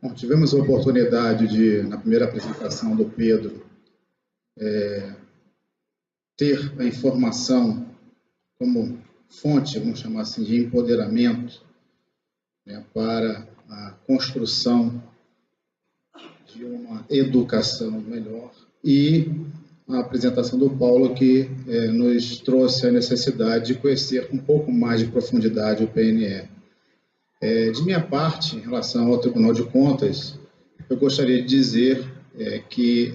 Bom, tivemos a oportunidade de, na primeira apresentação do Pedro, ter a informação como fonte, vamos chamar assim, de empoderamento, né, para a construção de uma educação melhor, e a apresentação do Paulo, que nos trouxe a necessidade de conhecer um pouco mais de profundidade o PNE. De minha parte, em relação ao Tribunal de Contas, eu gostaria de dizer que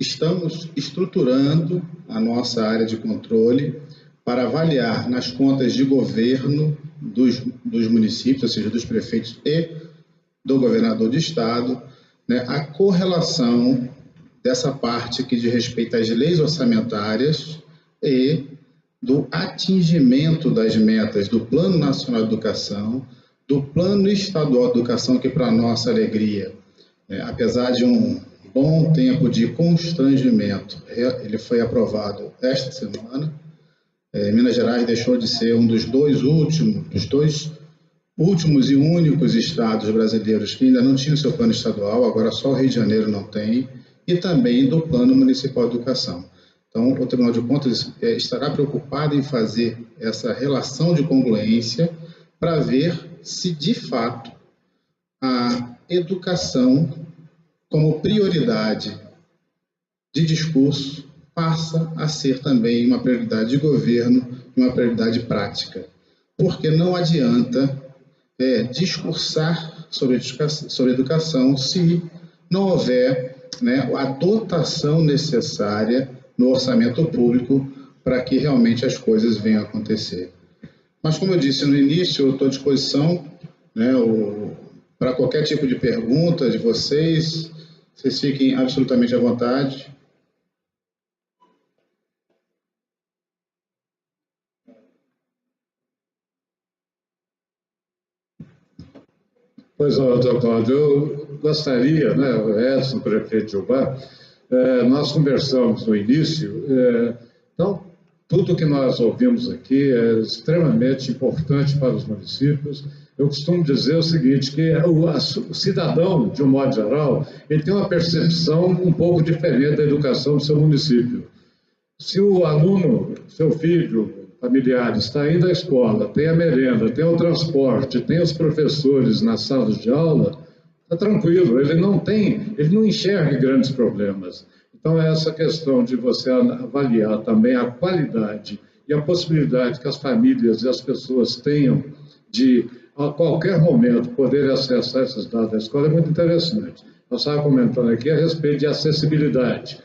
estamos estruturando a nossa área de controle para avaliar nas contas de governo dos municípios, ou seja, dos prefeitos e do governador de estado, né, a correlação dessa parte que diz respeito às leis orçamentárias e do atingimento das metas do Plano Nacional de Educação, do Plano Estadual de Educação, que, para nossa alegria, apesar de um bom tempo de constrangimento, ele foi aprovado esta semana. Minas Gerais deixou de ser um dos dois últimos e únicos estados brasileiros que ainda não tinham seu plano estadual, agora só o Rio de Janeiro não tem, e também do Plano Municipal de Educação. Então, o Tribunal de Contas estará preocupado em fazer essa relação de congruência para ver se, de fato, a educação, como prioridade de discurso, passa a ser também uma prioridade de governo e uma prioridade prática. Porque não adianta discursar sobre educação se não houver, né, a dotação necessária no orçamento público para que realmente as coisas venham a acontecer. Mas, como eu disse no início, eu estou à disposição, né, para qualquer tipo de pergunta de vocês fiquem absolutamente à vontade. Pois, doutor Cláudio, eu gostaria, né, o Edson, prefeito de Ubá, nós conversamos no início, então, tudo que nós ouvimos aqui é extremamente importante para os municípios. Eu costumo dizer o seguinte, que o cidadão, de um modo geral, ele tem uma percepção um pouco diferente da educação do seu município. Se o aluno, seu filho, familiar, está indo à escola, tem a merenda, tem o transporte, tem os professores nas salas de aula, está tranquilo, ele não enxerga grandes problemas. Então, essa questão de você avaliar também a qualidade e a possibilidade que as famílias e as pessoas tenham de, a qualquer momento, poder acessar esses dados da escola é muito interessante. Nós estávamos comentando aqui a respeito de acessibilidade.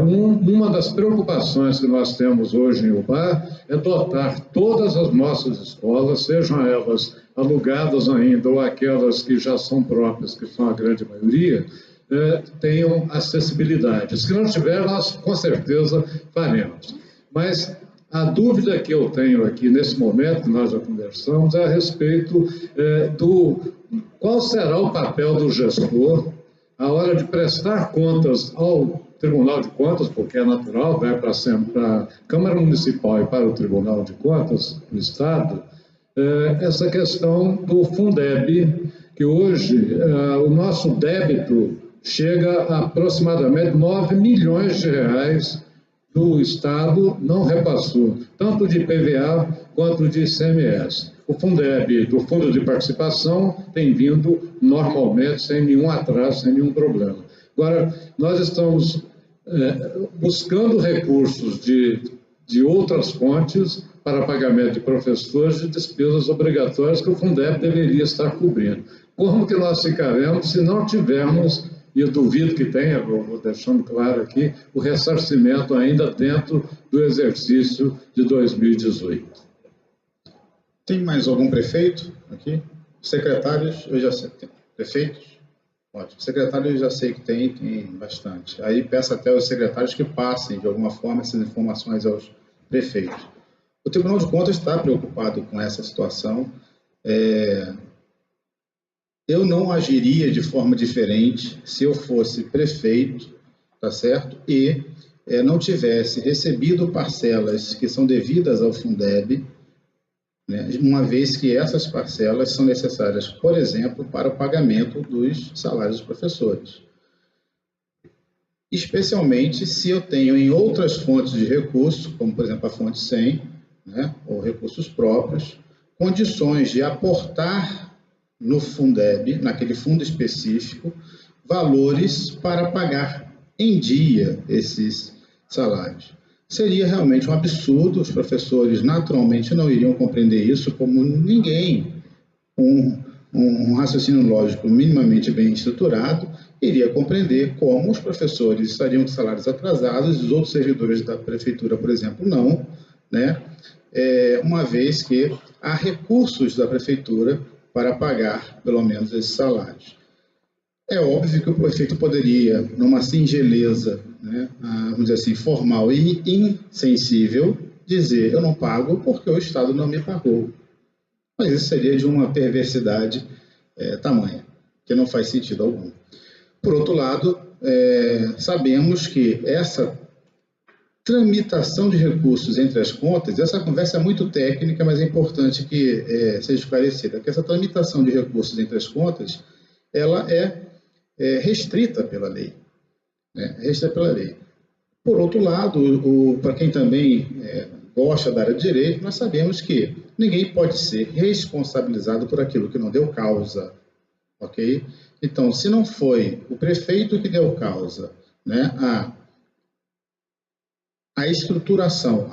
Uma das preocupações que nós temos hoje em Ubá é dotar todas as nossas escolas, sejam elas alugadas ainda ou aquelas que já são próprias, que são a grande maioria, tenham acessibilidade. Se não tiver, nós com certeza faremos. Mas a dúvida que eu tenho aqui nesse momento, que nós já conversamos, é a respeito qual será o papel do gestor a hora de prestar contas ao Tribunal de Contas, porque é natural, vai para a Câmara Municipal e para o Tribunal de Contas do Estado, essa questão do Fundeb, que hoje o nosso débito chega a aproximadamente 9 milhões de reais do Estado, não repassou, tanto de IPVA quanto de ICMS. O Fundeb, do Fundo de Participação, tem vindo normalmente, sem nenhum atraso, sem nenhum problema. Agora, nós estamos buscando recursos de outras fontes para pagamento de professores e despesas obrigatórias que o Fundeb deveria estar cobrindo. Como que nós ficaremos se não tivermos, e eu duvido que tenha, vou deixando claro aqui, o ressarcimento ainda dentro do exercício de 2018? Tem mais algum prefeito aqui? Secretários, eu já sei. Prefeitos? Ótimo. Secretário eu já sei que tem bastante. Aí peço até aos secretários que passem, de alguma forma, essas informações aos prefeitos. O Tribunal de Contas está preocupado com essa situação. Eu não agiria de forma diferente se eu fosse prefeito, tá certo? E não tivesse recebido parcelas que são devidas ao Fundeb, né, uma vez que essas parcelas são necessárias, por exemplo, para o pagamento dos salários dos professores. Especialmente se eu tenho em outras fontes de recursos, como, por exemplo, a fonte 100, né, ou recursos próprios, condições de aportar no Fundeb, naquele fundo específico, valores para pagar em dia esses salários. Seria realmente um absurdo, os professores naturalmente não iriam compreender isso, como ninguém, um raciocínio lógico minimamente bem estruturado, iria compreender como os professores estariam com salários atrasados, os outros servidores da prefeitura, por exemplo, não, né? Uma vez que há recursos da prefeitura para pagar, pelo menos, esses salários. É óbvio que o prefeito poderia, numa singeleza, né, vamos dizer assim, formal e insensível, dizer: eu não pago porque o Estado não me pagou. Mas isso seria de uma perversidade tamanha, que não faz sentido algum. Por outro lado, sabemos que essa tramitação de recursos entre as contas, essa conversa é muito técnica, mas é importante que seja esclarecida, que essa tramitação de recursos entre as contas, ela é restrita pela lei. Restrita pela lei. Por outro lado, para quem também gosta da área de direito, nós sabemos que ninguém pode ser responsabilizado por aquilo que não deu causa, ok? Então, se não foi o prefeito que deu causa, né, a estruturação,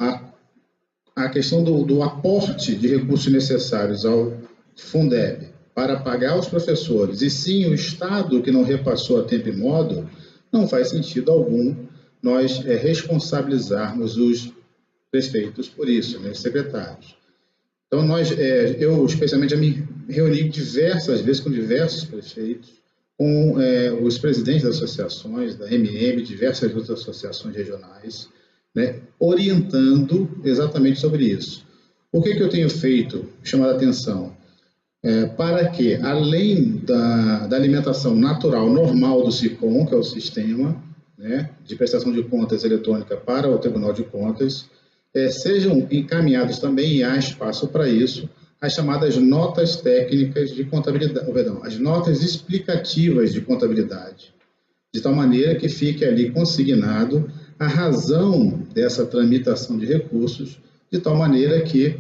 a questão do aporte de recursos necessários ao Fundeb para pagar os professores, e sim o Estado que não repassou a tempo e modo, não faz sentido algum nós responsabilizarmos os prefeitos por isso, né, os secretários. Então, eu especialmente já me reuni diversas vezes com diversos prefeitos, com os presidentes das associações, da MM, diversas outras associações regionais, né, orientando exatamente sobre isso. O que eu tenho feito, chamado a atenção? Para que, além da alimentação natural normal do SICOM, que é o sistema, né, de prestação de contas eletrônica para o Tribunal de Contas, sejam encaminhados também, e há espaço para isso, as chamadas notas técnicas de contabilidade, perdão, as notas explicativas de contabilidade, de tal maneira que fique ali consignado a razão dessa tramitação de recursos, de tal maneira que,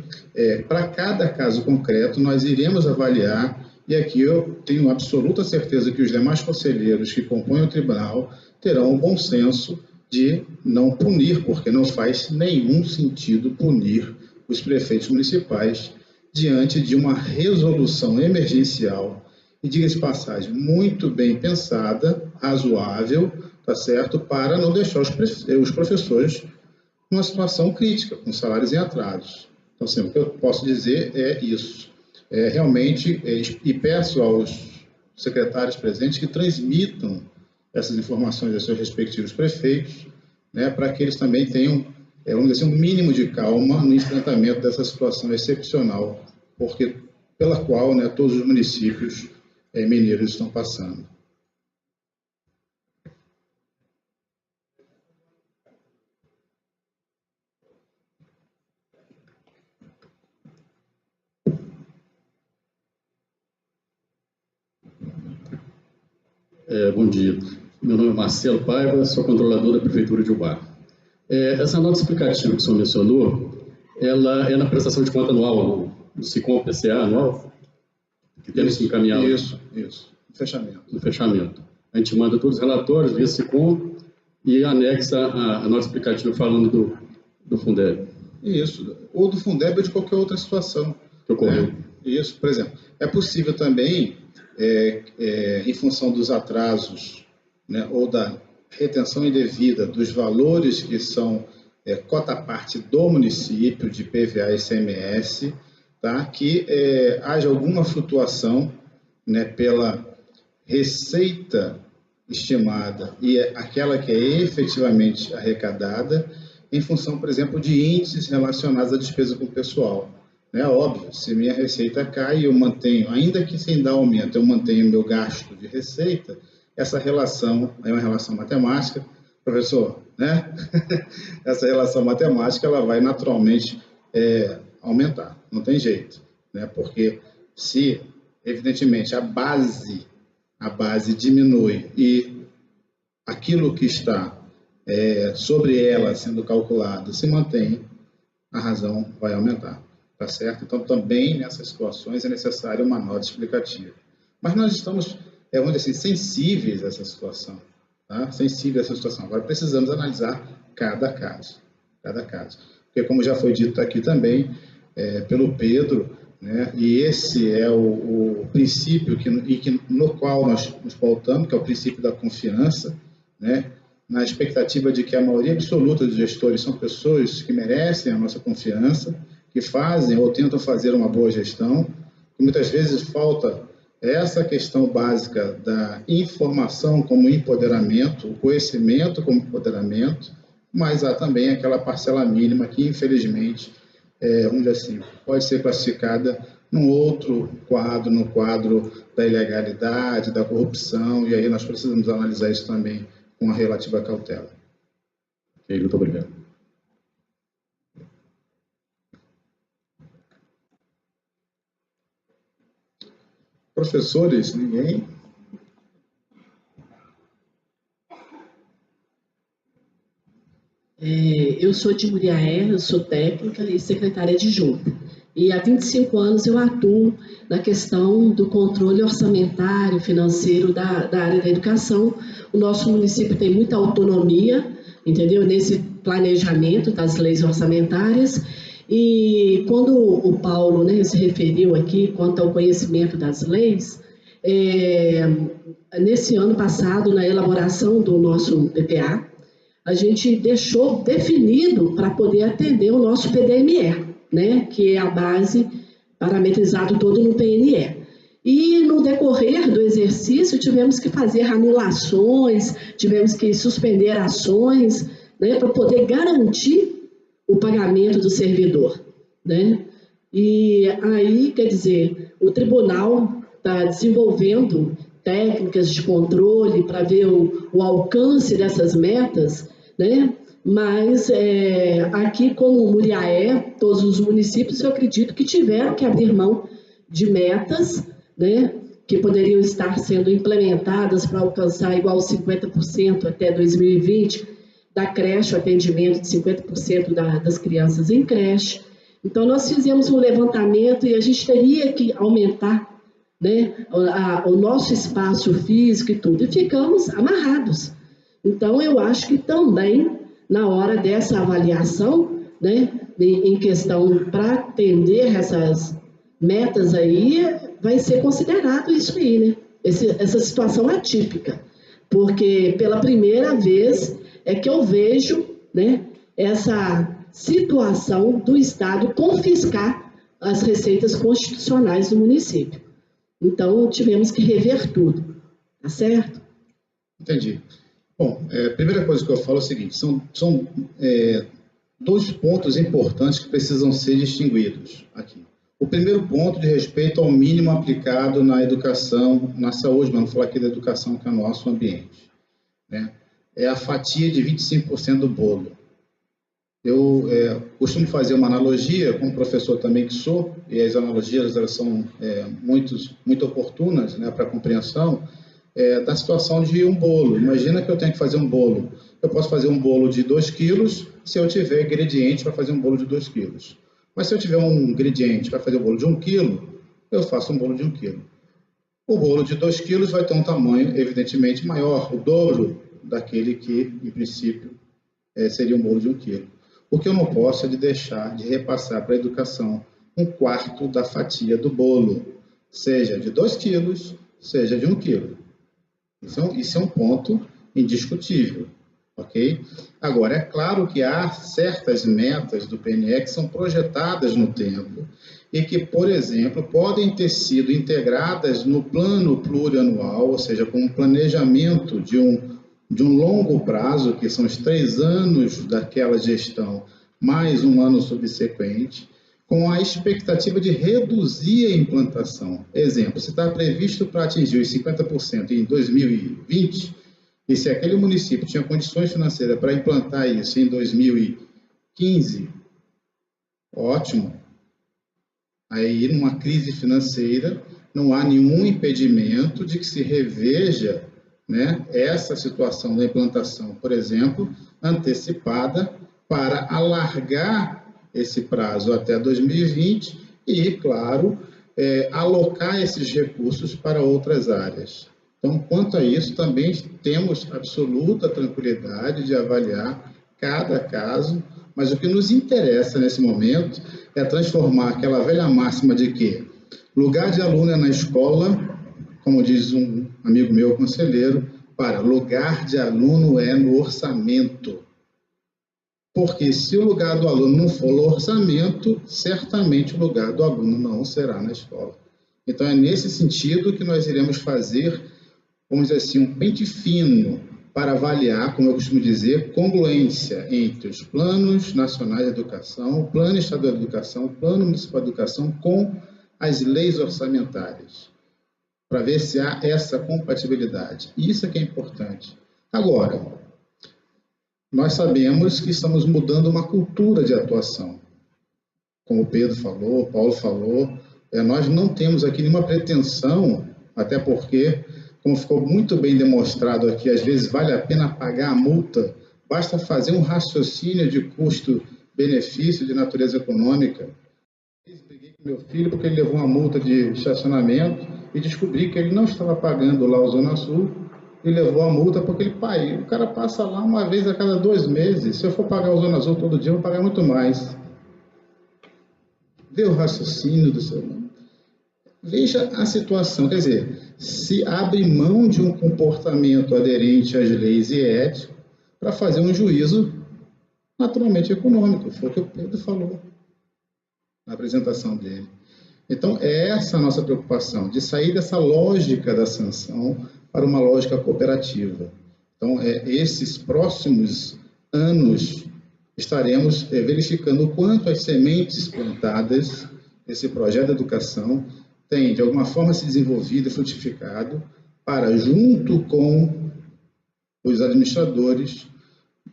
para cada caso concreto, nós iremos avaliar, e aqui eu tenho absoluta certeza que os demais conselheiros que compõem o tribunal terão o bom senso de não punir, porque não faz nenhum sentido punir os prefeitos municipais diante de uma resolução emergencial, e diga-se de passagem, muito bem pensada, razoável, tá certo, para não deixar os professores numa situação crítica, com salários em atrasos. Então, assim, o que eu posso dizer é isso. Realmente, e peço aos secretários presentes que transmitam essas informações aos seus respectivos prefeitos, né, para que eles também tenham, vamos dizer assim, um mínimo de calma no enfrentamento dessa situação excepcional, pela qual, né, todos os municípios mineiros estão passando. Bom dia. Meu nome é Marcelo Paiva, sou controlador da Prefeitura de Ubá. Essa nota explicativa que o senhor mencionou, ela é na prestação de conta anual, do SICOM PCA anual, que temos que encaminhar. Isso, no fechamento. A gente manda todos os relatórios via SICOM e anexa a nota explicativa falando do Fundeb. Isso, ou do Fundeb ou de qualquer outra situação. Que ocorreu. Isso, por exemplo, é possível também, em função dos atrasos, né, ou da retenção indevida dos valores que são cota parte do município de PVA e ICMS, tá, que haja alguma flutuação, né, pela receita estimada e aquela que é efetivamente arrecadada, em função, por exemplo, de índices relacionados à despesa com o pessoal. É óbvio, se minha receita cai e eu mantenho, ainda que sem dar aumento, eu mantenho meu gasto de receita, essa relação é uma relação matemática, professor, né? Essa relação matemática, ela vai naturalmente aumentar, não tem jeito, né? Porque se, evidentemente, a base diminui e aquilo que está sobre ela sendo calculado se mantém, a razão vai aumentar, tá certo? Então, também nessas situações é necessária uma nota explicativa. Mas nós estamos, vamos dizer assim, sensíveis a essa situação, tá? Sensíveis a essa situação. Agora, precisamos analisar cada caso. Porque, como já foi dito aqui também, pelo Pedro, né, e esse é o princípio no qual nós nos pautamos, que é o princípio da confiança, né, na expectativa de que a maioria absoluta dos gestores são pessoas que merecem a nossa confiança, que fazem ou tentam fazer uma boa gestão, e muitas vezes falta essa questão básica da informação como empoderamento, o conhecimento como empoderamento, mas há também aquela parcela mínima que, infelizmente, vamos dizer assim, pode ser classificada num outro quadro, no quadro da ilegalidade, da corrupção, e aí nós precisamos analisar isso também com a relativa cautela. Ok, muito obrigado. Professores, ninguém? Eu sou de Muriaé, eu sou técnica e secretária adjunta. E há 25 anos eu atuo na questão do controle orçamentário, financeiro da área da educação. O nosso município tem muita autonomia, entendeu? Nesse planejamento das leis orçamentárias. E quando o Paulo, né, se referiu aqui quanto ao conhecimento das leis, nesse ano passado, na elaboração do nosso PPA, a gente deixou definido para poder atender o nosso PDME, né, que é a base parametrizado todo no PNE. E no decorrer do exercício tivemos que fazer anulações, tivemos que suspender ações, né, para poder garantir o pagamento do servidor, né? E aí, quer dizer, o tribunal está desenvolvendo técnicas de controle para ver o alcance dessas metas, né? Mas aqui, como Muriaé, todos os municípios, eu acredito que tiveram que abrir mão de metas, né, que poderiam estar sendo implementadas para alcançar igual 50% até 2020, da creche, o atendimento de 50% das crianças em creche. Então, nós fizemos um levantamento e a gente teria que aumentar, né, o nosso espaço físico e tudo, e ficamos amarrados. Então, eu acho que também, na hora dessa avaliação, né, em questão para atender essas metas aí, vai ser considerado isso aí, né? Essa situação atípica, porque pela primeira vez é que eu vejo, né, essa situação do Estado confiscar as receitas constitucionais do município. Então, tivemos que rever tudo, tá certo? Entendi. Bom, a primeira coisa que eu falo é o seguinte, são dois pontos importantes que precisam ser distinguidos aqui. O primeiro ponto de respeito ao mínimo aplicado na educação, na saúde, vamos falar aqui da educação, que é o nosso ambiente, né? É a fatia de 25% do bolo. Eu costumo fazer uma analogia, como professor também que sou, e as analogias elas são muito oportunas, né, para a compreensão, da situação de um bolo. Imagina que eu tenho que fazer um bolo. Eu posso fazer um bolo de 2 quilos se eu tiver ingrediente para fazer um bolo de 2 quilos. Mas se eu tiver um ingrediente para fazer um bolo de 1 quilo, eu faço um bolo de 1 quilo. O bolo de 2 quilos vai ter um tamanho, evidentemente, maior, o dobro daquele que, em princípio, seria um bolo de 1 quilo. O que eu não posso é deixar de repassar para a educação 1/4 da fatia do bolo, seja de 2 quilos, seja de 1 quilo. Isso é um ponto indiscutível, ok? Agora, é claro que há certas metas do PNE que são projetadas no tempo e que, por exemplo, podem ter sido integradas no plano plurianual, ou seja, com um planejamento de um longo prazo, que são os 3 anos daquela gestão, mais um ano subsequente, com a expectativa de reduzir a implantação. Exemplo, se está previsto para atingir os 50% em 2020, e se aquele município tinha condições financeiras para implantar isso em 2015, ótimo, Aí, numa crise financeira, não há nenhum impedimento de que se reveja, né, essa situação da implantação, por exemplo, antecipada, para alargar esse prazo até 2020 e, claro, alocar esses recursos para outras áreas. Então, quanto a isso, também temos absoluta tranquilidade de avaliar cada caso, mas o que nos interessa nesse momento é transformar aquela velha máxima de que lugar de aluno é na escola, como diz um amigo meu, conselheiro, para lugar de aluno é no orçamento. Porque se o lugar do aluno não for no orçamento, certamente o lugar do aluno não será na escola. Então, é nesse sentido que nós iremos fazer, vamos dizer assim, um pente fino para avaliar, como eu costumo dizer, congruência entre os planos nacionais de educação, o plano estadual de educação, o plano municipal de educação com as leis orçamentárias, para ver se há essa compatibilidade. Isso é que é importante. Agora, nós sabemos que estamos mudando uma cultura de atuação. Como o Pedro falou, o Paulo falou, nós não temos aqui nenhuma pretensão, até porque, como ficou muito bem demonstrado aqui, às vezes vale a pena pagar a multa, basta fazer um raciocínio de custo-benefício de natureza econômica. Eu briguei com meu filho porque ele levou uma multa de estacionamento e descobri que ele não estava pagando lá o Zona Sul e levou a multa porque o cara passa lá uma vez a cada 2 meses. Se eu for pagar o Zona Sul todo dia, eu vou pagar muito mais. Vê o raciocínio do seu nome. Veja a situação, quer dizer, se abre mão de um comportamento aderente às leis e ético para fazer um juízo naturalmente econômico, foi o que o Pedro falou na apresentação dele. Então, é essa a nossa preocupação, de sair dessa lógica da sanção para uma lógica cooperativa. Então, esses próximos anos estaremos verificando o quanto as sementes plantadas nesse projeto de educação têm, de alguma forma, se desenvolvido e frutificado para, junto com os administradores,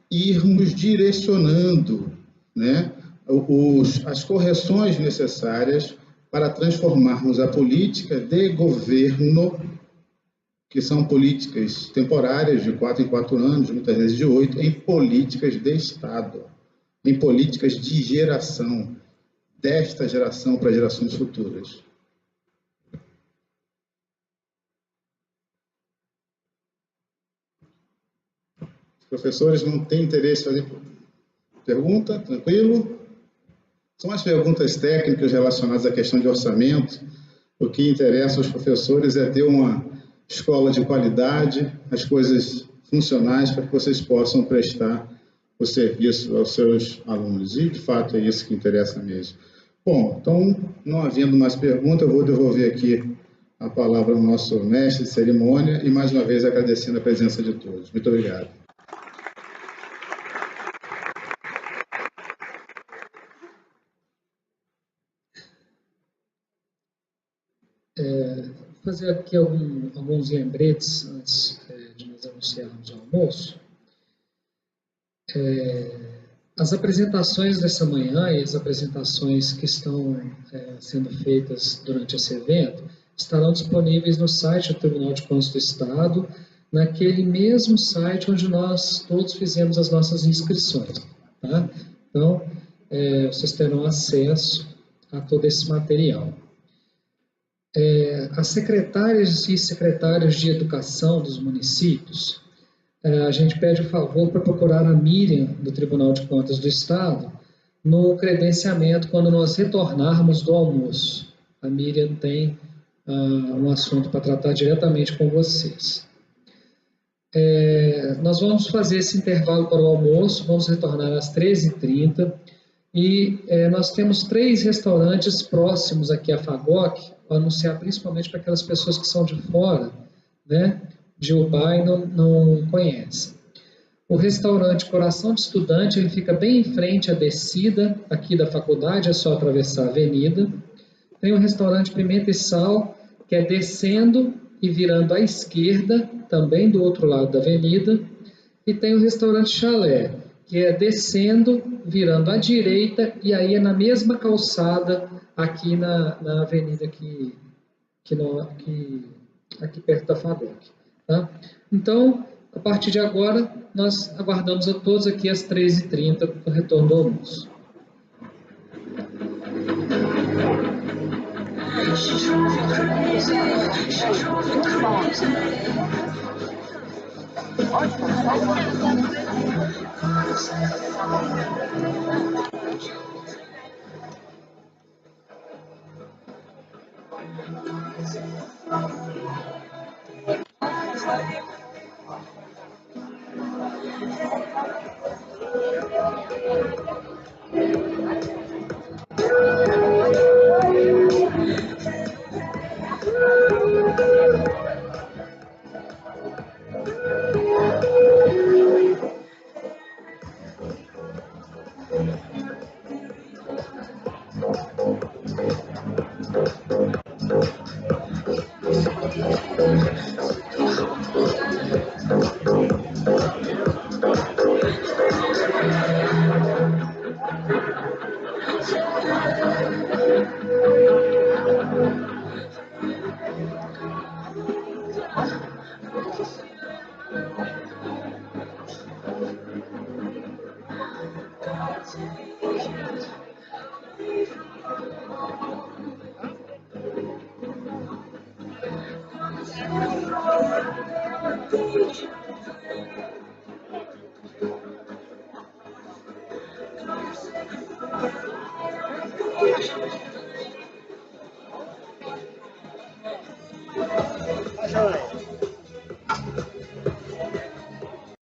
irmos direcionando, né, as correções necessárias para transformarmos a política de governo, que são políticas temporárias de 4 em 4 anos, muitas vezes de 8, em políticas de Estado, em políticas de geração, desta geração para gerações futuras. Os professores não têm interesse em fazer pergunta? Tranquilo? São as perguntas técnicas relacionadas à questão de orçamento. O que interessa aos professores é ter uma escola de qualidade, as coisas funcionais para que vocês possam prestar o serviço aos seus alunos. E, de fato, é isso que interessa mesmo. Bom, então, não havendo mais perguntas, eu vou devolver aqui a palavra ao nosso mestre de cerimônia e, mais uma vez, agradecendo a presença de todos. Muito obrigado. Fazer aqui alguns lembretes antes de nós anunciarmos o almoço. As apresentações dessa manhã e as apresentações que estão sendo feitas durante esse evento estarão disponíveis no site do Tribunal de Contas do Estado, naquele mesmo site onde nós todos fizemos as nossas inscrições. Tá? Então, vocês terão acesso a todo esse material. As secretárias e secretários de educação dos municípios, a gente pede o favor para procurar a Miriam do Tribunal de Contas do Estado no credenciamento quando nós retornarmos do almoço. A Miriam tem um assunto para tratar diretamente com vocês. Nós vamos fazer esse intervalo para o almoço, vamos retornar às 13h30 e nós temos 3 restaurantes próximos aqui à FAGOC, para anunciar principalmente para aquelas pessoas que são de fora, né, de Ubá e não conhecem. O restaurante Coração de Estudante, ele fica bem em frente à descida aqui da faculdade, é só atravessar a avenida. Tem o restaurante Pimenta e Sal, que é descendo e virando à esquerda, também do outro lado da avenida. E tem o restaurante Chalé, que é descendo, virando à direita, e aí é na mesma calçada aqui na avenida aqui perto da FADOC. Tá? Então, a partir de agora, nós aguardamos a todos aqui às 13h30 para o retorno do almoço.